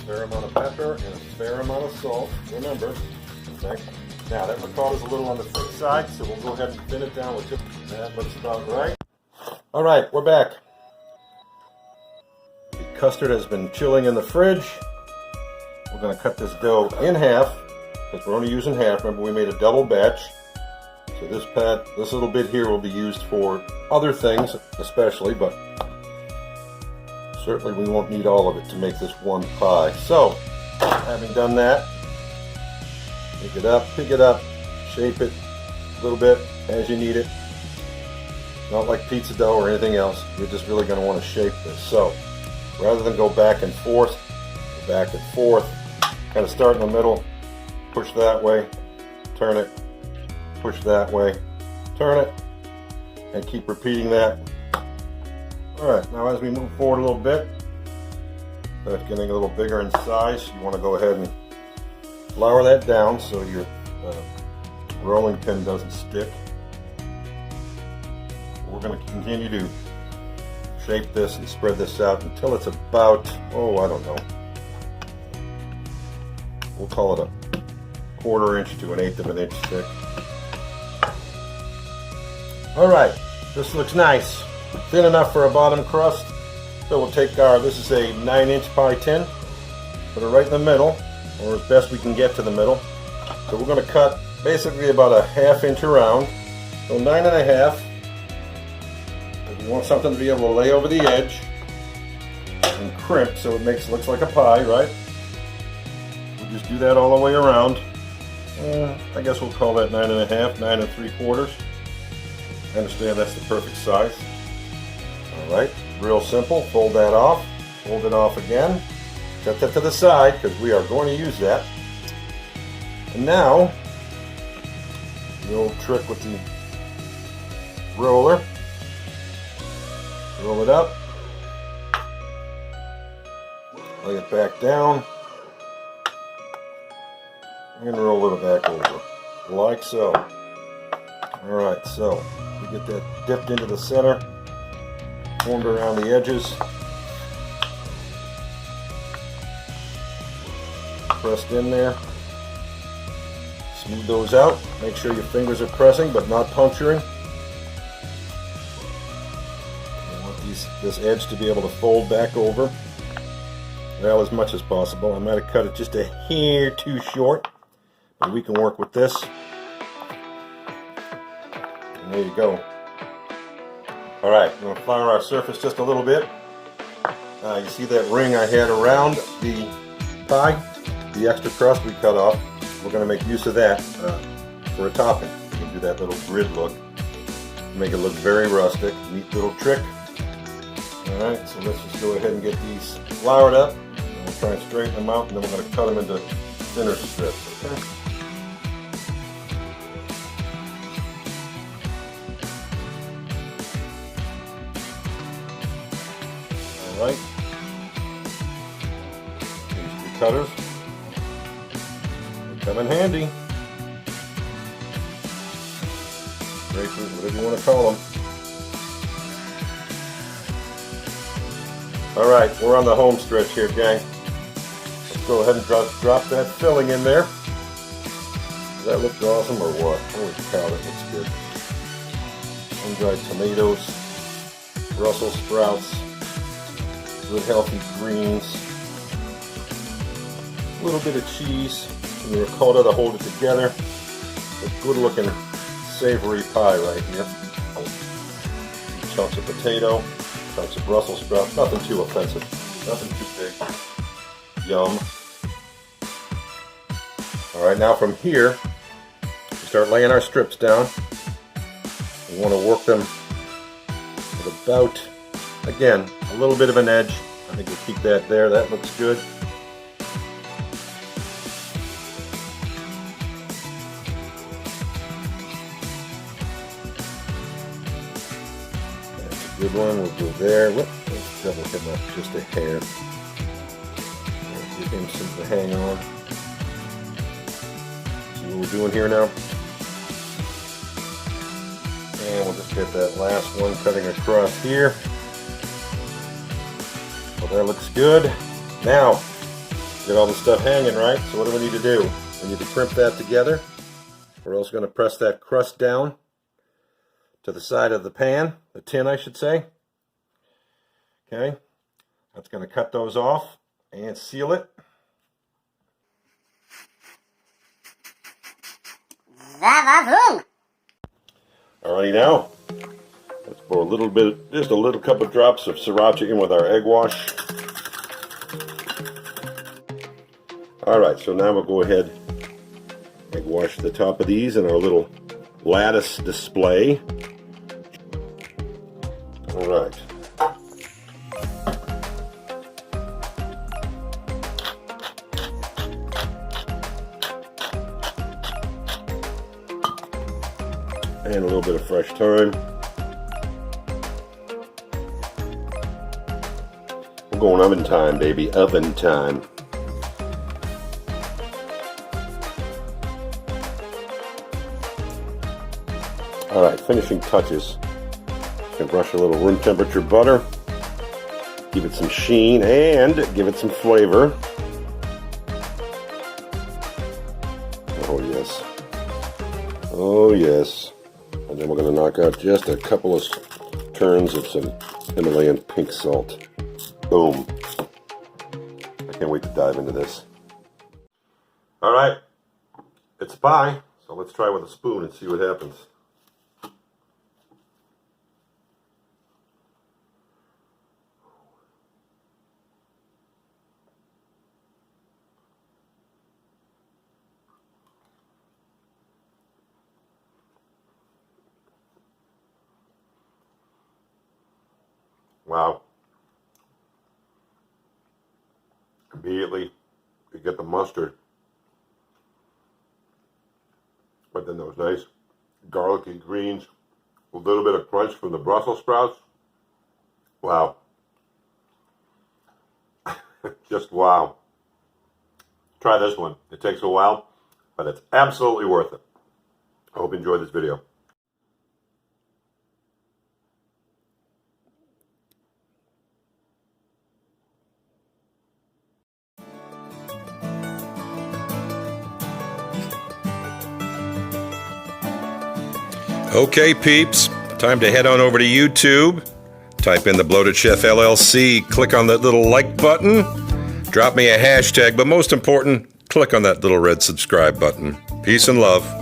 fair amount of pepper and a fair amount of salt, remember. Okay. Now that ricotta is a little on the thick side, so we'll go ahead and thin it down with just that. Looks about right. All right, we're back. The custard has been chilling in the fridge. We're going to cut this dough in half, because we're only using half. Remember, we made a double batch. So this little bit here will be used for other things, especially, but certainly we won't need all of it to make this one pie. So, having done that, pick it up, shape it a little bit as you need it. Not like pizza dough or anything else. You're just really going to want to shape this. So, rather than go back and forth, kind of start in the middle, push that way, turn it, push that way, turn it, and keep repeating that. Alright, now as we move forward a little bit, that's getting a little bigger in size, you want to go ahead and flour that down so your rolling pin doesn't stick. We're going to continue to shape this and spread this out until it's about, I don't know, we'll call it a 1/4 inch to 1/8 of an inch thick. Alright, this looks nice. Thin enough for a bottom crust. So we'll take this is a 9-inch pie tin, put it right in the middle, or as best we can get to the middle. So we're going to cut basically about a 1/2 inch around, so 9.5. If you want something to be able to lay over the edge and crimp so it looks like a pie, right? We'll just do that all the way around. I guess we'll call that 9.5, 9 3/4. I understand that's the perfect size. Alright, real simple. Fold that off, fold it off again, set that to the side because we are going to use that. And now, the old trick with the roller. Roll it up, lay it back down, and roll it back over, like so. Alright, so we get that dipped into the center, formed around the edges, pressed in there. Smooth those out, make sure your fingers are pressing but not puncturing. This edge to be able to fold back over, well, as much as possible. I might have cut it just a hair too short, but we can work with this. And there you go. Alright, we're going to flour our surface just a little bit. You see that ring I had around the pie? The extra crust we cut off. We're going to make use of that for a topping. We can do that little grid look. Make it look very rustic. Neat little trick. Alright, so let's just go ahead and get these floured up. And we'll try and straighten them out, and then we're going to cut them into thinner strips. Okay? Alright. These 2 cutters. They come in handy. Grapefruit, whatever you want to call them. Alright, we're on the home stretch here, gang. Let's go ahead and drop that filling in there. Does that look awesome or what? Holy cow, that looks good. Sun-dried tomatoes, Brussels sprouts, good healthy greens, a little bit of cheese, and the ricotta to hold it together. A good looking savory pie right here. Chunks of potato. Chunks of Brussels sprouts, nothing too offensive, nothing too big. Yum. Alright, now from here, we start laying our strips down. We want to work them with about, again, a little bit of an edge. I think we'll keep that there, that looks good. Good one, we'll go there. Whoop, let's double him up just a hair. Give him something to hang on. See what we're doing here now? And we'll just get that last one cutting across here. Well, that looks good. Now, Get all the stuff hanging, right? So what do we need to do? We need to crimp that together. We're also going to press that crust down to the side of the pan, the tin I should say. Okay, that's going to cut those off and seal it. Alrighty, now let's pour a little bit, just a little couple of drops of sriracha in with our egg wash. Alright, so now we'll go ahead and wash the top of these in our little lattice display. Alright. And a little bit of fresh thyme. We're going oven time, baby, oven time. Alright, finishing touches. Just gonna brush a little room temperature butter, give it some sheen and give it some flavor. Oh yes. Oh yes. And then we're going to knock out just a couple of turns of some Himalayan pink salt. Boom. I can't wait to dive into this. Alright, it's pie, so let's try with a spoon and see what happens. Wow. Immediately, you get the mustard. But then those nice garlicky greens, a little bit of crunch from the Brussels sprouts. Wow. Just wow. Try this one. It takes a while, but it's absolutely worth it. I hope you enjoyed this video. Okay, peeps, time to head on over to YouTube, type in The Bloated Chef LLC, click on that little like button, drop me a hashtag, but most important, click on that little red subscribe button. Peace and love.